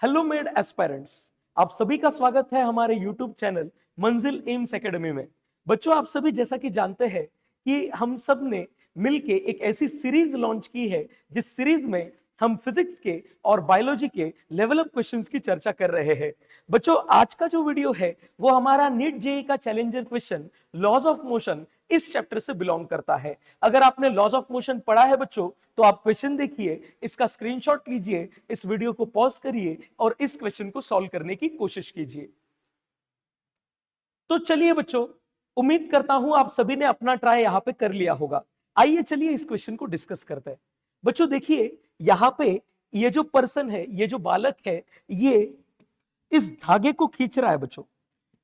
Hello made aspirants, आप सभी का स्वागत है हमारे यूट्यूब चैनल मंजिल एम्स एकेडमी में। बच्चों, आप सभी जैसा कि जानते हैं कि हम सब ने मिलके एक ऐसी सीरीज लॉन्च की है जिस सीरीज में हम फिजिक्स के और बायोलॉजी के लेवल अप क्वेश्चंस की चर्चा कर रहे हैं। बच्चों, आज का जो वीडियो है वो हमारा नीट जेईई का challenger question laws of motion इस चैप्टर से बिलोंग करता है। अगर आपने लॉज ऑफ मोशन पढ़ा है बच्चों, तो आप क्वेश्चन देखिए, इसका स्क्रीनशॉट लीजिए, इस वीडियो को पॉज करिए और इस क्वेश्चन को सॉल्व करने की कोशिश कीजिए। तो चलिए बच्चों, उम्मीद करता हूं आप सभी ने अपना ट्राई यहां पे कर लिया होगा। आइए चलिए इस क्वेश्चन को डिस्कस करते हैं। बच्चों देखिए, यहां पे ये जो पर्सन है, ये जो बालक है, ये इस धागे को खींच रहा है बच्चों।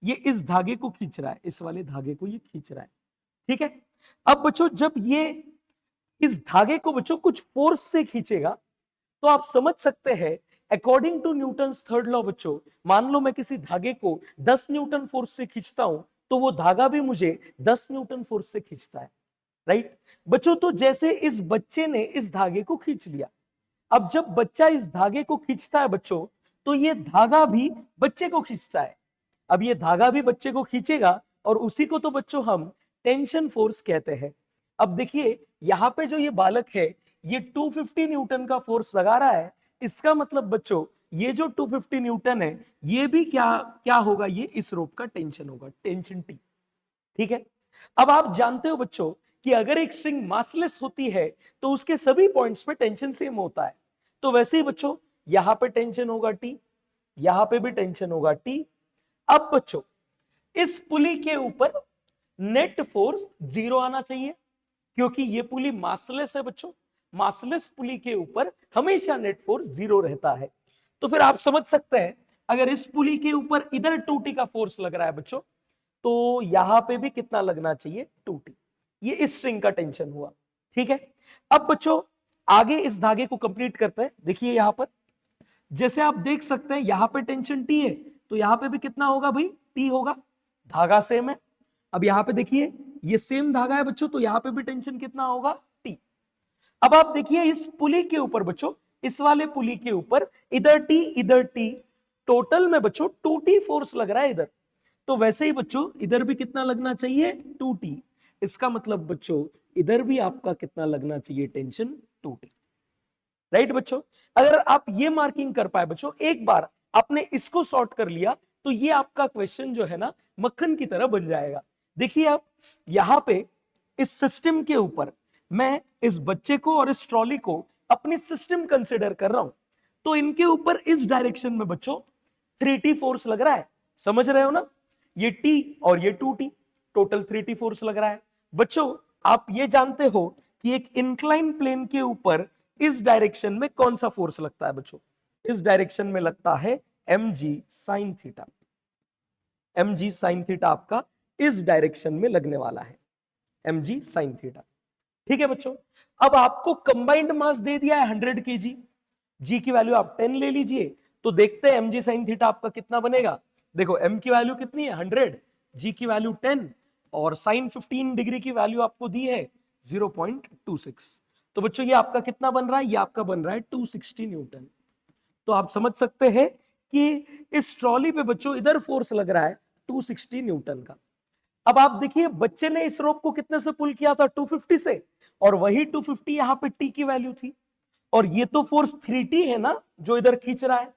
ये इस धागे को खींच रहा है, इस वाले धागे को ये खींच रहा है, ठीक है। अब बच्चों, जब ये इस धागे को बच्चों कुछ फोर्स से खींचेगा तो आप समझ सकते हैं, according to Newton's third law बच्चों, मान लो मैं किसी धागे को 10 न्यूटन फोर्स से खींचता हूं तो वो धागा भी मुझे 10 न्यूटन फोर्स से खींचता है, राइट बच्चों। तो जैसे इस बच्चे ने इस धागे को खींच लिया, अब जब बच्चा इस धागे को खींचता है बच्चों, तो ये धागा भी बच्चे को खींचता है। अब ये धागा भी बच्चे को खींचेगा और उसी को तो बच्चों हम टेंशन फोर्स कहते हैं। अब देखिए, यहां पे जो ये बालक है, ये 250 न्यूटन का फोर्स लगा रहा है। इसका मतलब बच्चों, ये जो 250 न्यूटन है, ये भी क्या क्या होगा, ये इस रोप का टेंशन होगा, टेंशन टी, ठीक है। अब आप जानते हो बच्चों कि अगर एक स्ट्रिंग मासलेस होती है तो उसके सभी पॉइंट्स पे टेंशन सेम होता है। तो वैसे ही बच्चों, यहां पे टेंशन होगा टी, यहां पे भी टेंशन होगा टी। अब बच्चों, इस पुली के ऊपर नेट फोर्स 0 आना चाहिए, क्योंकि ये पुली मासलेस है बच्चों। मासलेस पुली के ऊपर हमेशा नेट फोर्स 0 रहता है। तो फिर आप समझ सकते हैं, अगर इस पुली के ऊपर इधर 2t का फोर्स लग रहा है बच्चों, तो यहां पे भी कितना लगना चाहिए, 2t। ये इस स्ट्रिंग का टेंशन हुआ, ठीक है। अब बच्चों, आगे इस धागे को कंप्लीट करते हैं। देखिए यहां पर जैसे आप देख सकते हैं, यहां पे टेंशन t है, तो यहां पे भी कितना होगा भाई, t होगा, धागा सेम है। अब यहां पे देखिए, ये सेम धागा है बच्चों, तो यहां पे भी टेंशन कितना होगा, t। अब आप देखिए इस पुली के ऊपर बच्चों, इस वाले पुली के ऊपर इधर t इधर t, टोटल में बच्चों 2t फोर्स लग रहा है इधर। तो वैसे ही बच्चों, इधर भी कितना लगना चाहिए, 2t। इसका मतलब बच्चों, इधर भी आपका कितना लगना चाहिए, टेंशन 2t, राइट बच्चों। अगर आप ये मार्किंग कर पाए बच्चों, एक बार आपने इसको सॉर्ट कर लिया, तो ये आपका क्वेश्चन जो है ना, मक्खन की तरह बन जाएगा। देखिए आप यहां पे इस सिस्टम के ऊपर मैं इस बच्चे को और इस ट्रॉली को अपनी सिस्टम कंसिडर कर रहा हूं, तो इनके ऊपर इस डायरेक्शन में बच्चों 3t फोर्स लग रहा है, समझ रहे हो ना। ये t और ये 2t, टोटल 3t फोर्स लग रहा है बच्चों। आप ये जानते हो कि एक इंक्लाइन प्लेन के ऊपर इस डायरेक्शन में कौन सा फोर्स लगता है बच्चों, इस डायरेक्शन में लगता है mg sin theta. mg sin theta आपका इस डायरेक्शन में लगने वाला है, mg sin थीटा, ठीक है बच्चों। अब आपको कंबाइंड मास दे दिया है 100 kg, g की वैल्यू आप 10 ले लीजिए, तो देखते हैं mg sin थीटा आपका कितना बनेगा। देखो m की वैल्यू कितनी है 100, g की वैल्यू 10 और sin 15 डिग्री की वैल्यू आपको दी है 0.26। तो बच्चों ये आपका कितना बन रहा है, ये आपका बन रहा है 260 न्यूटन। तो आप समझ सकते हैं कि इस ट्रॉली पे बच्चों इधर फोर्स लग रहा है 260 न्यूटन का। अब आप देखिए, बच्चे ने इस रोप को कितने से पुल किया था, 250 से, और वही 250 यहां पे टी की वैल्यू थी, और ये तो फोर्स 3t है ना जो इधर खींच रहा है।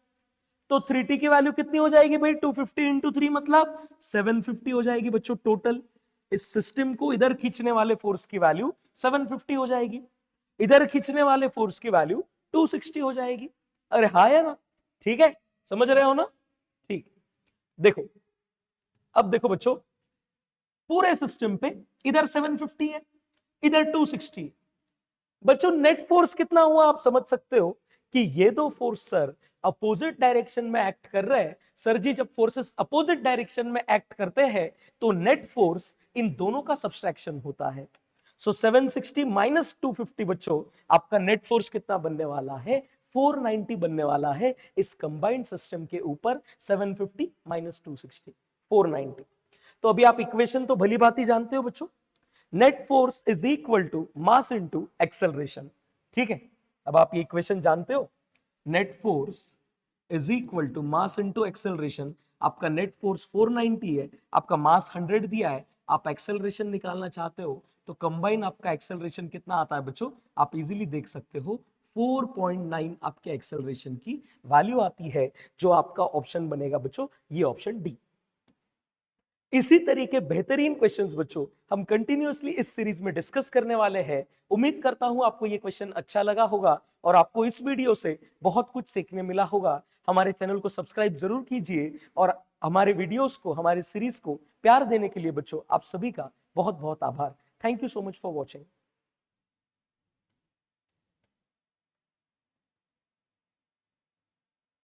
तो 3t की वैल्यू कितनी हो जाएगी भाई, 250 इंटू 3 मतलब 750 हो जाएगी बच्चों टोटल। इस सिस्टम को इधर खींचने वाले फोर्स की वैल्यू 750 हो जाएगी, इधर खींचने वाले फोर्स की वैल्यू 260 हो जाएगी। अरे हाँ है ना, ठीक है, समझ रहे हो ना, ठीक। देखो, अब देखो बच्चों, पूरे सिस्टम पे इधर 750 है, इधर 260। बच्चों नेट फोर्स कितना हुआ, आप समझ सकते हो कि ये दो फोर्स सर अपोजिट डायरेक्शन में एक्ट कर रहे हैं। सर जी, जब फोर्सेस अपोजिट डायरेक्शन में एक्ट करते हैं तो नेट फोर्स इन दोनों का सब्सट्रैक्शन होता है। सो 760 माइनस 250 बच्चों, आपका नेट फोर्स कितना बनने वाला है, 490 बनने वाला है इस कंबाइंड सिस्टम के ऊपर। 750 माइनस 260 490। तो अभी आप इक्वेशन तो भली भांति जानते हो बच्चों, net force is equal to mass into acceleration, ठीक है। अब आप ये इक्वेशन जानते हो, net force is equal to mass into acceleration. आपका नेट फोर्स 490 है, आपका मास 100 दिया है, आप एक्सेलरेशन निकालना चाहते हो तो कंबाइन आपका एक्सेलरेशन कितना आता है बच्चों, आप इजीली देख सकते हो 4.9 आपके एक्सेलरेशन की वैल्यू आती है, जो आपका ऑप्शन बनेगा बच्चों ये ऑप्शन डी। इसी तरीके बेहतरीन क्वेश्चंस बच्चों हम कंटिन्यूअसली इस सीरीज में डिस्कस करने वाले हैं। उम्मीद करता हूं आपको ये क्वेश्चन अच्छा लगा होगा और आपको इस वीडियो से बहुत कुछ सीखने मिला होगा। हमारे चैनल को सब्सक्राइब जरूर कीजिए और हमारे वीडियोस को, हमारे सीरीज को प्यार देने के लिए बच्चों आप सभी का बहुत बहुत आभार। Thank you so much for watching.